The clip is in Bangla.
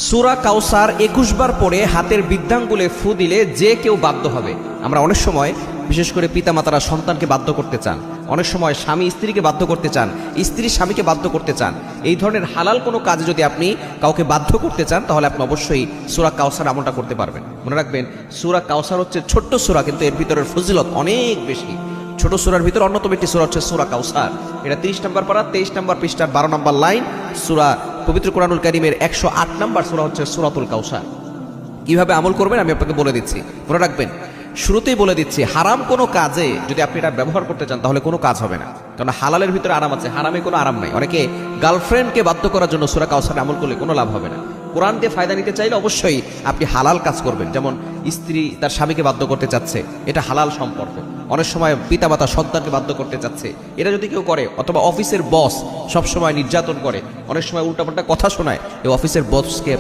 সূরা কাউসার 21 বার পড়ে হাতের বৃদ্ধাঙ্গুলে ফু দিলে যে কেউ বাধ্য হবে। আমরা অনেক সময় বিশেষ করে পিতামাতারা সন্তানকে বাধ্য করতে চান, অনেক সময় স্বামী স্ত্রীকে বাধ্য করতে চান, স্ত্রী স্বামীকে বাধ্য করতে চান। এই ধরনের হালাল কোনো কাজে যদি আপনি কাউকে বাধ্য করতে চান তাহলে আপনি অবশ্যই সূরা কাউসার আমলটা করতে পারবেন। মনে রাখবেন, সূরা কাউসার হচ্ছে ছোট্ট সূরা, কিন্তু এর ভিতরের ফজিলত অনেক বেশি। ছোট সূরার ভিতর অন্যতম একটি সূরা হচ্ছে সূরা কাউসার। এটা 30 নম্বর পারা, 23 নম্বর পৃষ্ঠার 12 নম্বর লাইন। সূরা পবিত্র কোরআনুল কারীমের 108 নম্বর সূরা হচ্ছে সূরাতুল কাউসার। কিভাবে আমল করবেন আমি আপনাকে বলে দিচ্ছি, মনে রাখবেন। শুরুতেই বলে দিচ্ছি, হারাম কোনো কাজে যদি আপনি এটা ব্যবহার করতে চান তাহলে কোনো কাজ হবে না, কারণ হালালের ভিতরে আরাম আছে, হারামে কোনো আরাম নাই। অনেকে গার্লফ্রেন্ডকে বাধ্য করার জন্য সূরা কাউসার আমল করলে কোনো লাভ হবে না। কোরআন দিয়ে ফায়দা নিতে চাইলে অবশ্যই আপনি হালাল কাজ করবেন। যেমন স্ত্রী তার স্বামীকে বাধ্য করতে চাচ্ছে, এটা হালাল সম্পর্ক। অনেক সময় পিতামাতা সন্তানকে বাধ্য করতে চাচ্ছে, এটা যদি কেউ করে, অথবা অফিসের বস সবসময় নির্যাতন করে, অনেক সময় উল্টাপাল্টা কথা শোনায়, এই অফিসের বসকে